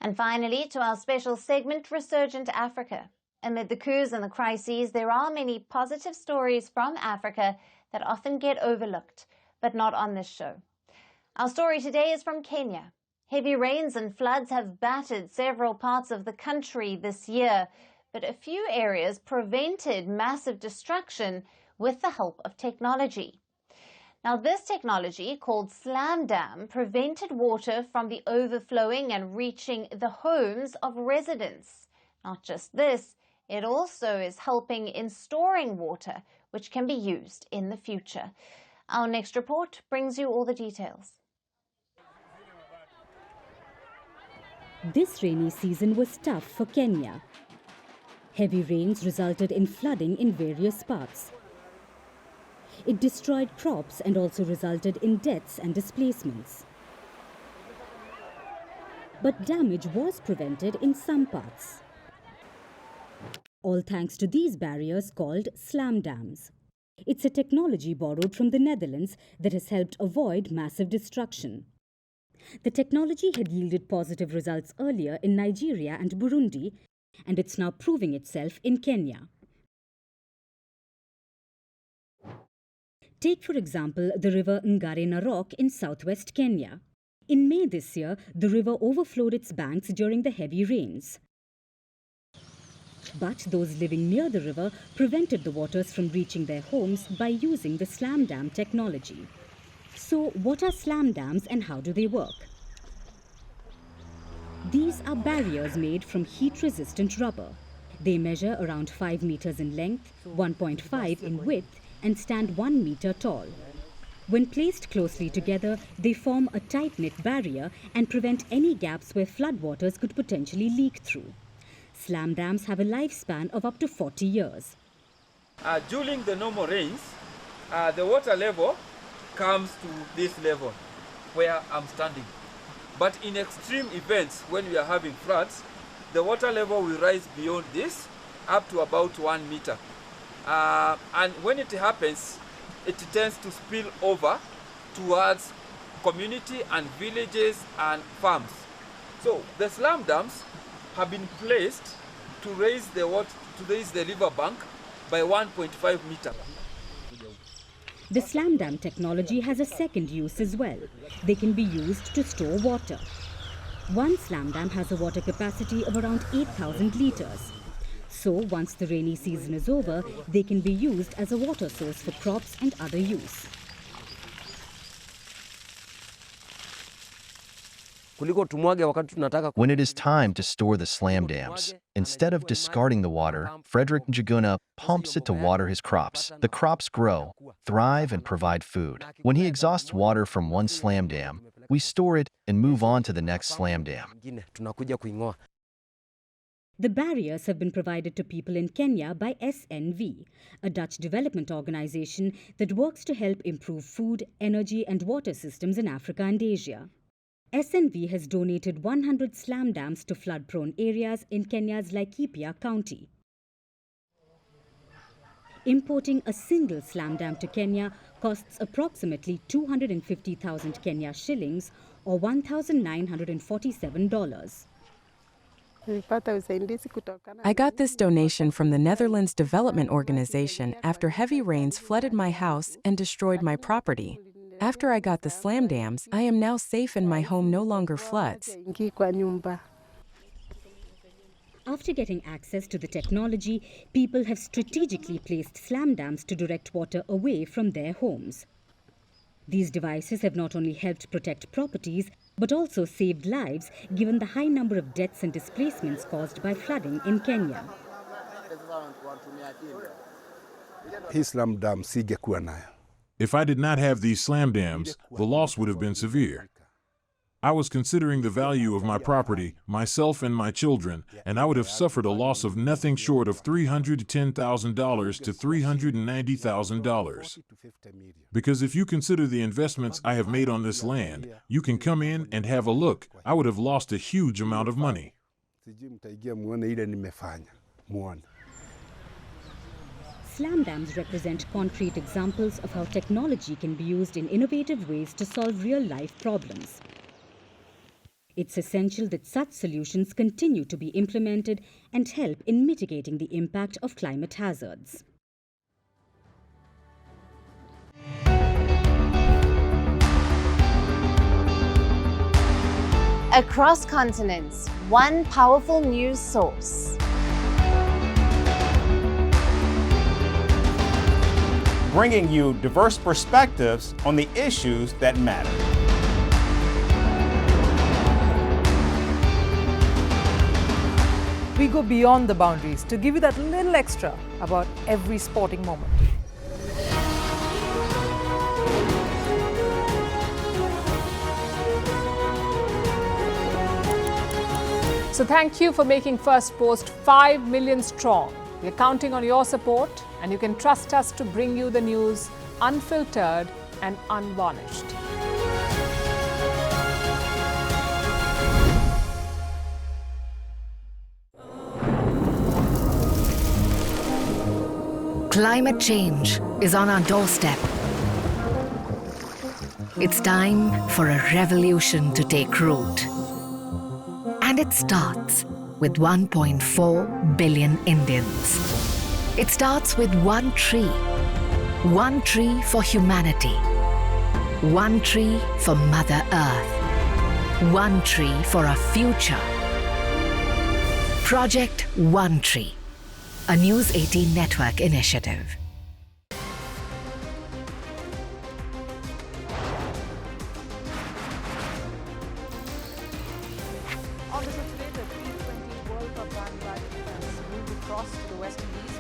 And finally, to our special segment, Resurgent Africa. Amid the coups and the crises, there are many positive stories from Africa that often get overlooked, but not on this show. Our story today is from Kenya. Heavy rains and floods have battered several parts of the country this year, but a few areas prevented massive destruction with the help of technology. Now, this technology, called Slamdam, prevented water from the overflowing and reaching the homes of residents. Not just this, it also is helping in storing water, which can be used in the future. Our next report brings you all the details. This rainy season was tough for Kenya. Heavy rains resulted in flooding in various parts. It destroyed crops and also resulted in deaths and displacements. But damage was prevented in some parts. All thanks to these barriers called slamdams. It's a technology borrowed from the Netherlands that has helped avoid massive destruction. The technology had yielded positive results earlier in Nigeria and Burundi, and it's now proving itself in Kenya. Take, for example, the river Narok in southwest Kenya. In May this year, the river overflowed its banks during the heavy rains. But those living near the river prevented the waters from reaching their homes by using the Slamdam technology. So, what are Slamdams and how do they work? These are barriers made from heat-resistant rubber. They measure around 5 meters in length, 1.5 in width, and stand 1 meter tall. When placed closely together, they form a tight-knit barrier and prevent any gaps where floodwaters could potentially leak through. Slamdams have a lifespan of up to 40 years. During the normal rains, the water level comes to this level where I'm standing. But in extreme events, when we are having floods, the water level will rise beyond this up to about 1 meter. And when it happens, it tends to spill over towards community and villages and farms. So the slam dams have been placed to raise the water, to raise the river bank by 1.5 meters. The Slamdam technology has a second use as well. They can be used to store water. One Slamdam has a water capacity of around 8,000 litres. So once the rainy season is over, they can be used as a water source for crops and other use. When it is time to store the slam dams, instead of discarding the water, Frederick Njuguna pumps it to water his crops. The crops grow, thrive, and provide food. When he exhausts water from one slam dam, we store it and move on to the next slam dam. The barriers have been provided to people in Kenya by SNV, a Dutch development organization that works to help improve food, energy, and water systems in Africa and Asia. SNV has donated 100 slam dams to flood-prone areas in Kenya's Laikipia County. Importing a single slam dam to Kenya costs approximately 250,000 Kenya shillings or $1,947. I got this donation from the Netherlands Development Organization after heavy rains flooded my house and destroyed my property. After I got the slam dams, I am now safe and my home no longer floods. After getting access to the technology, people have strategically placed slam dams to direct water away from their homes. These devices have not only helped protect properties, but also saved lives, given the high number of deaths and displacements caused by flooding in Kenya. If I did not have these slam dams, the loss would have been severe. I was considering the value of my property, myself and my children, and I would have suffered a loss of nothing short of $310,000 to $390,000. Because if you consider the investments I have made on this land, you can come in and have a look. I would have lost a huge amount of money. Slam dams represent concrete examples of how technology can be used in innovative ways to solve real-life problems. It's essential that such solutions continue to be implemented and help in mitigating the impact of climate hazards. Across continents, one powerful news source. Bringing you diverse perspectives on the issues that matter. We go beyond the boundaries to give you that little extra about every sporting moment. So thank you for making Firstpost 5 million strong. We're counting on your support, and you can trust us to bring you the news unfiltered and unvarnished. Climate change is on our doorstep. It's time for a revolution to take root. And it starts with 1.4 billion Indians. It starts with one tree for humanity, one tree for Mother Earth, one tree for a future. Project One Tree, a News 18 network initiative. On this today, the T20 World Cup bandwagon has moved across to the West Indies.